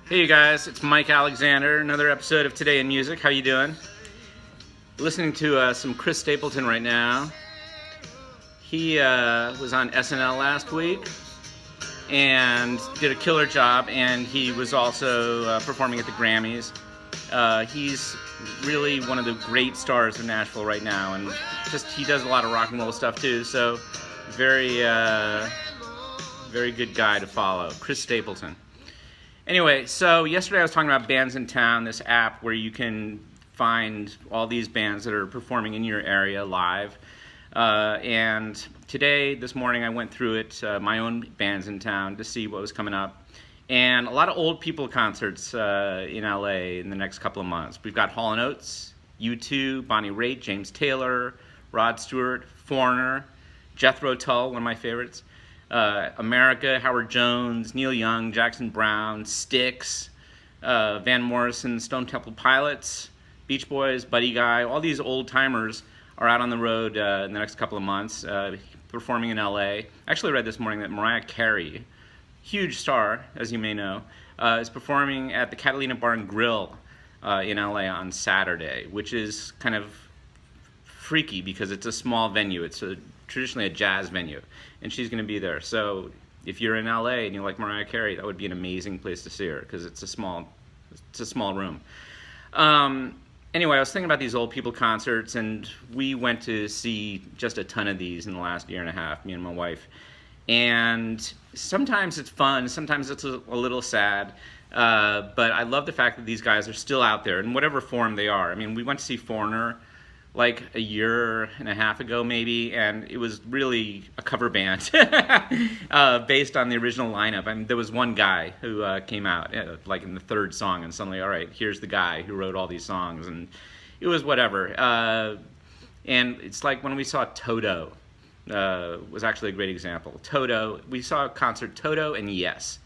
Hey you guys, it's Mike Alexander, another episode of Today in Music. How you doing? Listening to some Chris Stapleton right now. He was on SNL last week and did a killer job, and he was also performing at the Grammys. He's really one of the great stars of Nashville right now, and he does a lot of rock and roll stuff too, so very good guy to follow. Chris Stapleton. Anyway, so yesterday I was talking about Bands in Town, this app where you can find all these bands that are performing in your area live. And today, this morning, I went through it, my own Bands in Town, to see what was coming up. And a lot of old people concerts in LA in the next couple of months. We've got Hall & Oates, U2, Bonnie Raitt, James Taylor, Rod Stewart, Foreigner, Jethro Tull, one of my favorites. America, Howard Jones, Neil Young, Jackson Browne, Styx, Van Morrison, Stone Temple Pilots, Beach Boys, Buddy Guy. All these old timers are out on the road in the next couple of months, performing in LA. I actually read this morning that Mariah Carey, huge star, as you may know, is performing at the Catalina Bar and Grill in LA on Saturday, which is kind of freaky because it's a small venue. It's traditionally a jazz venue, and she's going to be there. So if you're in LA and you like Mariah Carey, that would be an amazing place to see her because it's a small room. Anyway, I was thinking about these old people concerts, and we went to see just a ton of these in the last year and a half, me and my wife. And sometimes it's fun, sometimes it's a little sad, but I love the fact that these guys are still out there in whatever form they are. I mean, we went to see Foreigner like a year and a half ago maybe, and it was really a cover band based on the original lineup. I mean, there was one guy who came out like in the third song, and suddenly, all right, here's the guy who wrote all these songs, and it was whatever. And it's like when we saw Toto, was actually a great example. Toto, we saw a concert, Toto and Yes.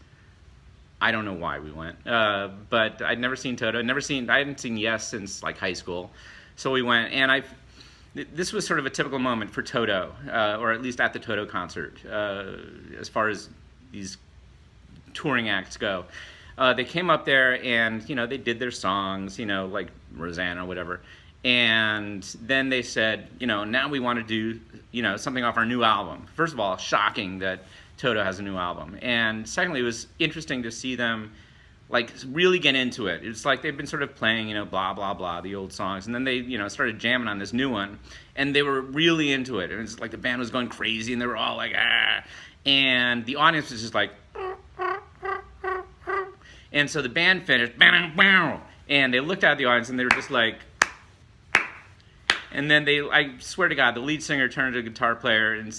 I don't know why we went, but I'd never seen Toto. I hadn't seen Yes since like high school. So we went, and this was sort of a typical moment for Toto, or at least at the Toto concert, as far as these touring acts go. They came up there and, they did their songs, like Rosanna, whatever. And then they said, now we want to do, something off our new album. First of all, shocking that Toto has a new album. And secondly, it was interesting to see them really get into it. It's like they've been sort of playing, blah, blah, blah, the old songs. And then they, started jamming on this new one. And they were really into it. And it's like the band was going crazy and they were all like, ah. And the audience was just like, and so the band finished, and they looked at the audience and they were just like, and then I swear to God, the lead singer turned to the guitar player and,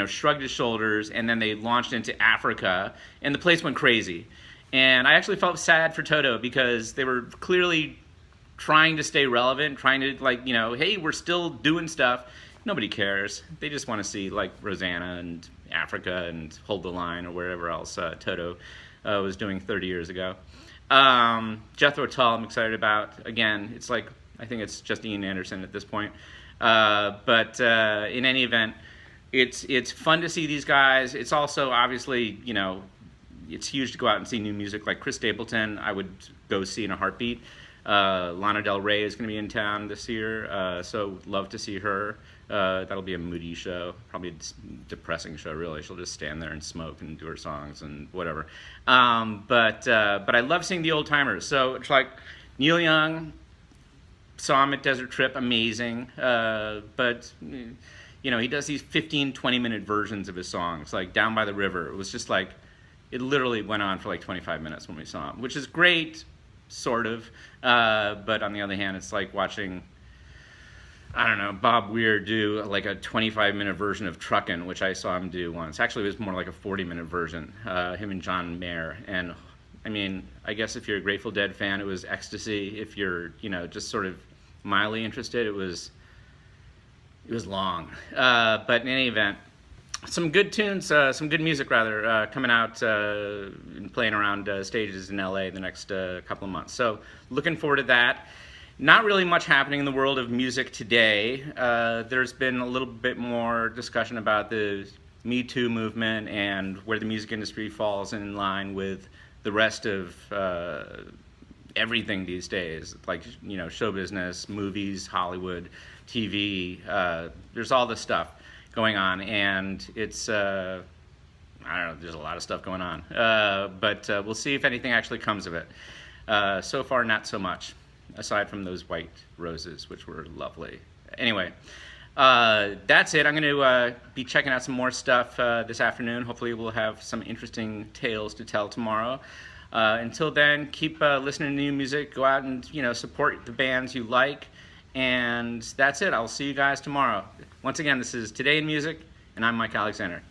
shrugged his shoulders, and then they launched into Africa, and the place went crazy. And I actually felt sad for Toto because they were clearly trying to stay relevant, trying to hey, we're still doing stuff. Nobody cares. They just want to see Rosanna and Africa and Hold the Line or wherever else Toto was doing 30 years ago. Jethro Tull I'm excited about. Again, it's I think it's just Ian Anderson at this point. But in any event, it's fun to see these guys. It's also obviously, it's huge to go out and see new music like Chris Stapleton. I would go see in a heartbeat. Lana Del Rey is going to be in town this year, so love to see her. That'll be a moody show, probably a depressing show, really. She'll just stand there and smoke and do her songs and whatever. But I love seeing the old timers. So it's like Neil Young, saw him at Desert Trip, amazing. But he does these 15, 20-minute versions of his songs, like Down by the River. It was just it literally went on for 25 minutes when we saw him, which is great, sort of. But on the other hand, it's like watching, I don't know, Bob Weir do a 25-minute version of Truckin', which I saw him do once. Actually, it was more like a 40-minute version, him and John Mayer. And I mean, I guess if you're a Grateful Dead fan, it was ecstasy. If you're, just sort of mildly interested, it was long. But in any event, some good tunes, some good music rather, coming out and playing around stages in LA the next couple of months. So looking forward to that. Not really much happening in the world of music today. There's been a little bit more discussion about the Me Too movement and where the music industry falls in line with the rest of everything these days, like, you know, show business, movies, Hollywood, TV. There's all this stuff going on, and it's I don't know, there's a lot of stuff going on, but we'll see if anything actually comes of it. So far, not so much, aside from those white roses, which were lovely. Anyway, that's it. I'm going to be checking out some more stuff this afternoon. Hopefully we'll have some interesting tales to tell tomorrow. Until then, keep listening to new music. Go out and, you know, support the bands you like. And that's it. I'll see you guys tomorrow. Once again, this is Today in Music, and I'm Mike Alexander.